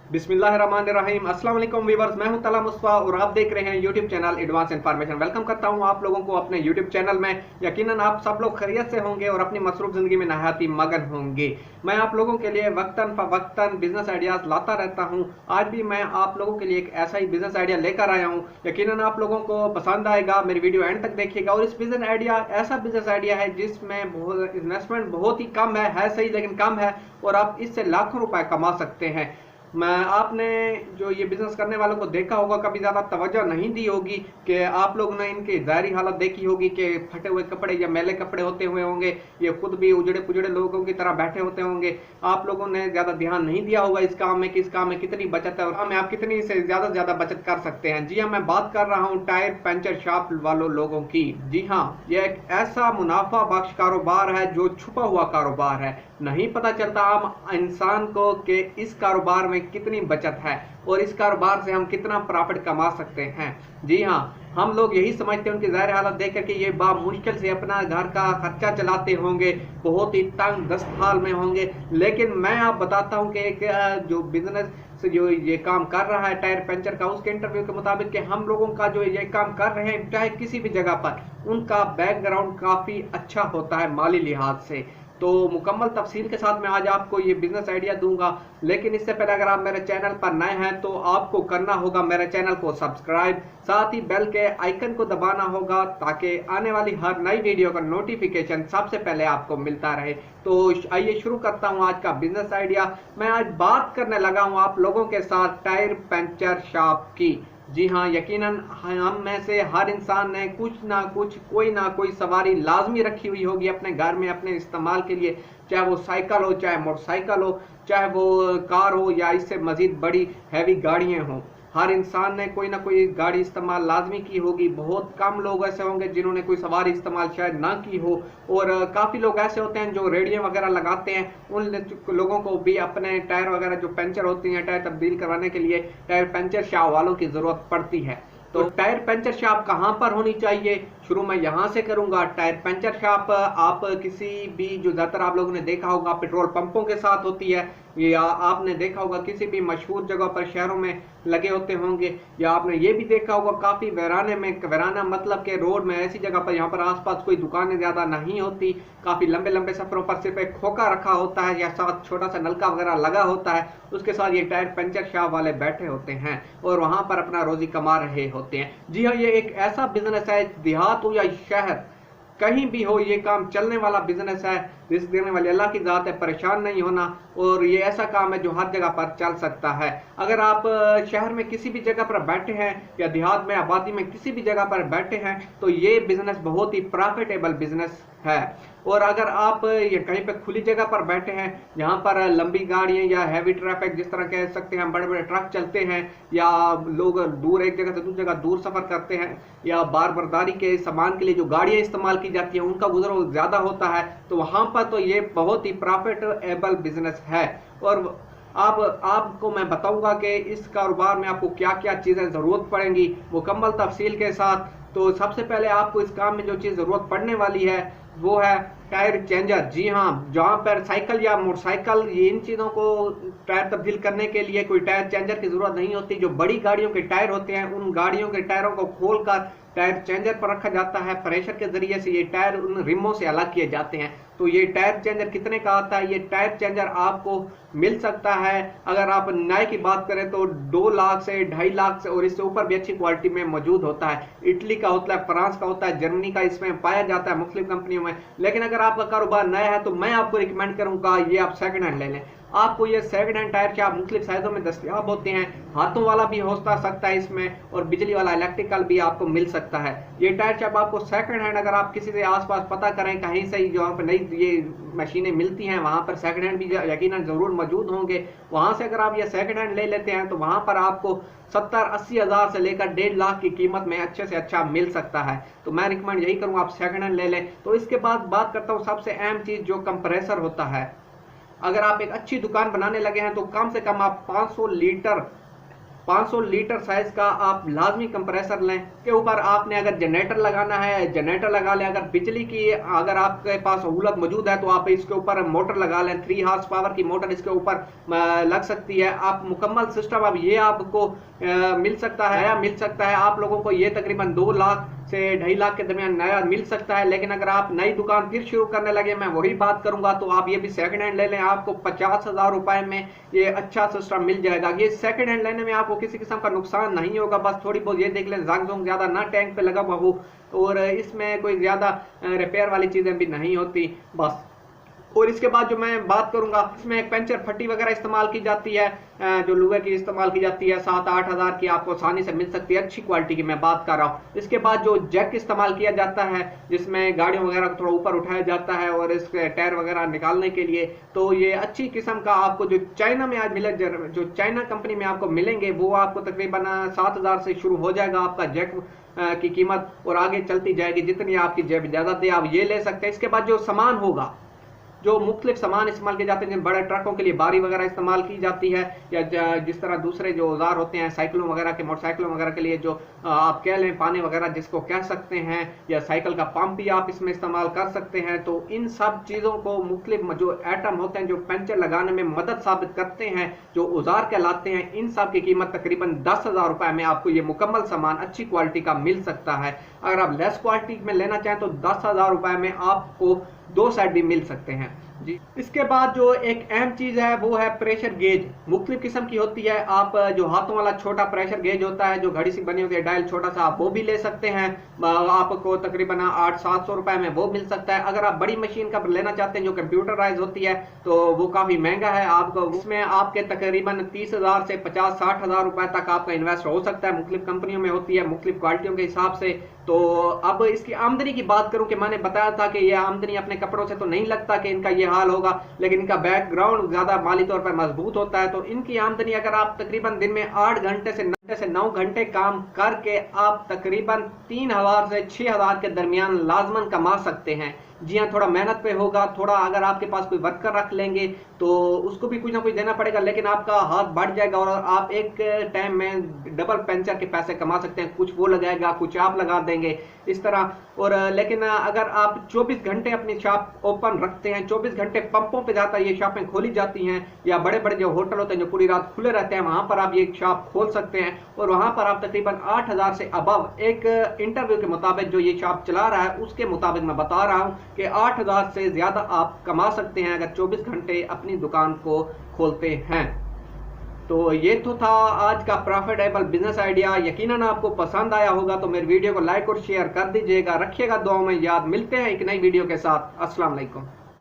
बिस्मिल्लाहिर्रहमानिर्रहीम। अस्सलाम वालेकुम व्यूअर्स, मैं हूं तला मुस्तफा और आप देख रहे हैं YouTube channel advance information. Welcome करता हूं आप लोगों को अपने यूट्यूब चैनल में। यकीनन आप सब लोग खैरियत से होंगे और अपनी मसरूफ जिंदगी में नहायत ही मगन होंगे। मैं आप लोगों के लिए वक्तन फवक्तन बिजनेस आइडियाज लाता रहता हूं। आज भी मैं आप लोगों के लिए एक ऐसा ही बिजनेस आइडिया लेकर आया हूं। यकीनन आप लोगों को पसंद आएगा। मेरी वीडियो एंड तक देखिएगा। और इस बिजनेस आइडिया ऐसा बिजनेस आइडिया है जिसमें इन्वेस्टमेंट बहुत ही कम है सही लेकिन कम है, और आप इससे लाखों रुपए कमा सकते हैं। मैं आपने जो ये बिजनेस करने वालों को देखा होगा, कभी ज्यादा तवज्जो नहीं दी होगी कि आप लोगों ने इनकी ज़ाहिरी हालत देखी होगी कि फटे हुए कपड़े या मैले कपड़े होते हुए होंगे, ये खुद भी उजड़े पुजड़े लोगों की तरह बैठे होते होंगे। आप लोगों ने ज्यादा ध्यान नहीं दिया होगा इस काम में कि इस काम में कितनी बचत है और काम में आप कितनी से ज्यादा बचत कर सकते हैं। जी हाँ, मैं बात कर रहा हूँ टायर पंचर शॉप वालों लोगों की। जी हाँ, ये एक ऐसा मुनाफा बख्श कारोबार है जो छुपा हुआ कारोबार है। नहीं पता चलता आम इंसान को कि इस कारोबार में कितनी बचत है और इस कारोबार से हम कितना प्रॉफिट कमा सकते हैं। जी हाँ, हम लोग यही समझते हैं उनकी ज़ाहिर हालत देख करके ये मुश्किल से अपना घर का खर्चा चलाते होंगे, बहुत ही तंग दस्तहाल में होंगे। लेकिन मैं आप बताता हूँ कि एक जो बिजनेस से जो ये काम कर रहा है टायर पंचर का, उसके इंटरव्यू के मुताबिक कि हम लोगों का जो ये काम कर रहे हैं चाहे किसी भी जगह पर, उनका बैकग्राउंड काफ़ी अच्छा होता है माली लिहाज से। तो मुकम्मल तफसील के साथ मैं आज आपको ये बिजनेस आइडिया दूंगा। लेकिन इससे पहले अगर आप मेरे चैनल पर नए हैं तो आपको करना होगा मेरे चैनल को सब्सक्राइब, साथ ही बेल के आइकन को दबाना होगा ताकि आने वाली हर नई वीडियो का नोटिफिकेशन सबसे पहले आपको मिलता रहे। तो आइए शुरू करता हूं आज का बिजनेस आइडिया। मैं आज बात करने लगा हूं आप लोगों के साथ टायर पंचर शॉप की। जी हाँ, यकीनन हम में से हर इंसान ने कुछ ना कुछ कोई ना कोई सवारी लाजमी रखी हुई होगी अपने घर में अपने इस्तेमाल के लिए, चाहे वो साइकिल हो, चाहे मोटरसाइकिल हो, चाहे वो कार हो या इससे मजीद बड़ी हैवी गाड़ियां हों। हर इंसान ने कोई ना कोई गाड़ी इस्तेमाल लाजमी की होगी। बहुत कम लोग ऐसे होंगे जिन्होंने कोई सवारी इस्तेमाल शायद ना की हो। और काफ़ी लोग ऐसे होते हैं जो रेडियो वगैरह लगाते हैं। उन लोगों को भी अपने टायर वगैरह जो पंचर होती हैं, टायर तब्दील करवाने के लिए टायर पंचर शॉप वालों की ज़रूरत पड़ती है। तो टायर पंचर शॉप कहाँ पर होनी चाहिए, शुरू मैं यहाँ से करूंगा। टायर पंचर शॉप आप किसी भी, जो ज़्यादातर आप लोगों ने देखा होगा पेट्रोल पंपों के साथ होती है, या आपने देखा होगा किसी भी मशहूर जगह पर शहरों में लगे होते होंगे, या आपने ये भी देखा होगा काफ़ी वैराने में, वैराना मतलब के रोड में ऐसी जगह पर यहाँ पर आसपास कोई दुकानें ज़्यादा नहीं होती, काफ़ी लंबे लंबे सफ़रों पर सिर्फ एक खोखा रखा होता है या साथ छोटा सा नलका वगैरह लगा होता है, उसके साथ ये टायर पंचर शॉप वाले बैठे होते हैं और वहाँ पर अपना रोजी कमा रहे होते हैं। जी हाँ, ये एक ऐसा बिजनेस है, देहात हो या शहर कहीं भी हो, ये काम चलने वाला बिजनेस है। रिस्क देने वाली अल्लाह की ज़ात है, परेशान नहीं होना। और ये ऐसा काम है जो हर जगह पर चल सकता है। अगर आप शहर में किसी भी जगह पर बैठे हैं या देहात में आबादी में किसी भी जगह पर बैठे हैं तो ये बिजनेस बहुत ही प्रॉफिटेबल बिजनेस है। और अगर आप ये कहीं पे खुली जगह पर बैठे हैं जहाँ पर लंबी गाड़ियाँ या हैवी ट्रैफिक, जिस तरह कह सकते हैं बड़े बड़े ट्रक चलते हैं, या लोग दूर एक जगह से दूसरी जगह दूर सफ़र करते हैं, या बार बर्दारी के सामान के लिए जो गाड़ियाँ इस्तेमाल की जाती हैं उनका गुजर ज़्यादा होता है, तो वहाँ पर तो ये बहुत ही प्रॉफिटेबल बिजनेस है। और आपको मैं बताऊंगा कि इस कारोबार में आपको क्या क्या चीज़ें ज़रूरत पड़ेंगी मुकम्मल तफसील के साथ। तो सबसे पहले आपको इस काम में जो चीज़ ज़रूरत पड़ने वाली है वो है टायर चेंजर। जी हाँ, जहाँ पर साइकिल या मोटरसाइकिल, ये इन चीज़ों को टायर तब्दील करने के लिए कोई टायर चेंजर की ज़रूरत नहीं होती। जो बड़ी गाड़ियों के टायर होते हैं उन गाड़ियों के टायरों को खोलकर टायर चेंजर पर रखा जाता है। प्रेशर के जरिए से ये टायर उन रिमों से अलग किए जाते हैं। तो ये टायर चेंजर कितने का आता है? ये टायर चेंजर आपको मिल सकता है, अगर आप नए की बात करें तो 2 लाख से 2.5 लाख से, और इससे ऊपर भी अच्छी क्वालिटी में मौजूद होता है। इटली का होता है, फ्रांस का होता है, जर्मनी का इसमें पाया जाता है मुख्तलिफ कंपनियों में। लेकिन अगर आपका कारोबार नया है तो मैं आपको रिकमेंड करूंगा ये आप सेकंड हैंड ले लें। आपको ये सेकंड हैंड टायर क्या मुख्तलिफ साइजों में दस्तयाब होते हैं। हाथों वाला भी हो सकता है इसमें, और बिजली वाला इलेक्ट्रिकल भी आपको मिल सकता है। ये टायर जब आपको सेकंड हैंड, अगर आप किसी से आसपास पता करें कहीं से जहाँ पर नई ये मशीनें मिलती हैं वहाँ पर सेकंड हैंड भी यकीनन ज़रूर मौजूद होंगे। वहाँ से अगर आप ये सेकंड हैंड ले लेते हैं तो वहाँ पर आपको 70-80 हज़ार से लेकर 1.5 लाख की कीमत में अच्छे से अच्छा मिल सकता है। तो मैं रिकमेंड यही करूँगा आप सेकंड हैंड ले लें। तो इसके बाद बात करता हूँ सबसे अहम चीज़ जो कंप्रेसर होता है। अगर आप एक अच्छी दुकान बनाने लगे हैं तो कम से कम आप 500 लीटर 500 लीटर साइज का आप लाजमी कंप्रेसर लें। के ऊपर आपने अगर जनरेटर लगाना है जनरेटर लगा लें, अगर बिजली की अगर आपके पास सहूलत मौजूद है तो आप इसके ऊपर मोटर लगा लें। 3 हॉर्स पावर की मोटर इसके ऊपर लग सकती है। आप मुकम्मल सिस्टम अब ये आपको मिल सकता है आप लोगों को ये तकरीबन 2 लाख से 2.5 लाख के दरमियान नया मिल सकता है। लेकिन अगर आप नई दुकान फिर शुरू करने लगे, मैं वही बात करूंगा, तो आप ये भी सेकंड हैंड ले लें, आपको 50,000 रुपए में ये अच्छा सिस्टम मिल जाएगा। ये सेकंड हैंड लेने में आपको किसी किस्म का नुकसान नहीं होगा, बस थोड़ी बहुत ये देख लें जंग जोंग ज्यादा ना टैंक पे लगा हुआ हो, और इसमें कोई ज्यादा रिपेयर वाली चीजें भी नहीं होती बस। और इसके बाद जो मैं बात करूंगा, इसमें एक पंचर फट्टी वगैरह इस्तेमाल की जाती है, जो लोहे की इस्तेमाल की जाती है, 7-8 हज़ार की आपको आसानी से मिल सकती है, अच्छी क्वालिटी की मैं बात कर रहा हूँ। इसके बाद जो जैक इस्तेमाल किया जाता है, जिसमें गाड़ियों वगैरह को थोड़ा ऊपर उठाया जाता है और इसके टायर वगैरह निकालने के लिए, तो ये अच्छी किस्म का आपको जो चाइना में आज मिले, जो चाइना कंपनी में आपको मिलेंगे, वो आपको तकरीबन 7,000 से शुरू हो जाएगा आपका जैक की कीमत, और आगे चलती जाएगी जितनी आपकी जेब इजाजत दे आप ये ले सकते हैं। इसके बाद जो सामान होगा, जो मुख्तलिफ सामान इस्तेमाल किए जाते हैं, बड़े ट्रकों के लिए बारी वगैरह इस्तेमाल की जाती है, या जिस तरह दूसरे जो औजार होते हैं साइकिलों वगैरह के, मोटरसाइकिलों वगैरह के लिए जो आप कह लें पाने वगैरह जिसको कह सकते हैं, या साइकिल का पंप भी आप इसमें इस्तेमाल कर सकते हैं। तो इन सब चीज़ों को मुख्तलिफ जो आइटम होते हैं जो पंचर लगाने में मदद साबित करते हैं, जो औजार कहलाते हैं, इन सब की कीमत तकरीबन 10,000 रुपए में आपको ये मुकम्मल सामान अच्छी क्वालिटी का मिल सकता है। अगर आप लेस क्वालिटी में लेना चाहें तो 10,000 रुपए में आपको 2 सेट भी मिल सकते हैं जी। इसके बाद जो एक अहम चीज है वो है प्रेशर गेज। मुख्तलिफ किस्म की होती है, आप जो हाथों वाला छोटा प्रेशर गेज होता है, जो घड़ी से बनी होती है डायल छोटा सा, आप वो भी ले सकते हैं, आपको तकरीबन 800-700 रुपए में वो मिल सकता है। अगर आप बड़ी मशीन का लेना चाहते हैं जो कंप्यूटराइज होती है तो वो काफी महंगा है, आपको उसमें आपके तकरीबन 30,000 से 50-60 हज़ार रुपए तक आपका इन्वेस्ट हो सकता है। मुख्तलिफ कंपनियों में होती है, मुख्तलिफ क्वालिटियों के हिसाब से। तो अब इसकी आमदनी की बात करूं कि मैंने बताया था कि यह आमदनी अपने कपड़ों से तो नहीं लगता कि इनका ये हाल होगा, लेकिन इनका बैकग्राउंड ज्यादा माली तौर पर मजबूत होता है। तो इनकी आमदनी अगर आप तकरीबन दिन में 8 घंटे से 9 घंटे काम करके आप तकरीबन 3,000 से 6,000 के दरमियान लाजमन कमा सकते हैं। जी हाँ, थोड़ा मेहनत पे होगा, थोड़ा अगर आपके पास कोई वर्कर रख लेंगे तो उसको भी कुछ ना कुछ देना पड़ेगा, लेकिन आपका हाथ बढ़ जाएगा और आप एक टाइम में डबल पंचर के पैसे कमा सकते हैं। कुछ वो लगाएगा, कुछ आप लगा देंगे, इस तरह। और लेकिन अगर आप 24 घंटे अपनी शॉप ओपन रखते हैं, 24 घंटे पंपों पे जाता है, ये शॉपें खोली जाती हैं, या बड़े बड़े जो होटल होते हैं जो पूरी रात खुले रहते हैं, वहां पर आप ये शॉप खोल सकते हैं और वहां पर आप तकरीबन 8,000 से अबव, एक इंटरव्यू के मुताबिक जो ये शॉप चला रहा है उसके मुताबिक मैं बता रहा हूं कि 8,000 से ज्यादा आप कमा सकते हैं अगर 24 घंटे अपनी दुकान को खोलते हैं। तो ये तो था आज का प्रॉफिटेबल बिजनेस आइडिया। यकीनन आपको पसंद आया होगा, तो मेरे वीडियो को लाइक और शेयर कर दीजिएगा। रखिएगा दुआओं में याद। मिलते हैं एक नई वीडियो के साथ। अस्सलाम वालेकुम।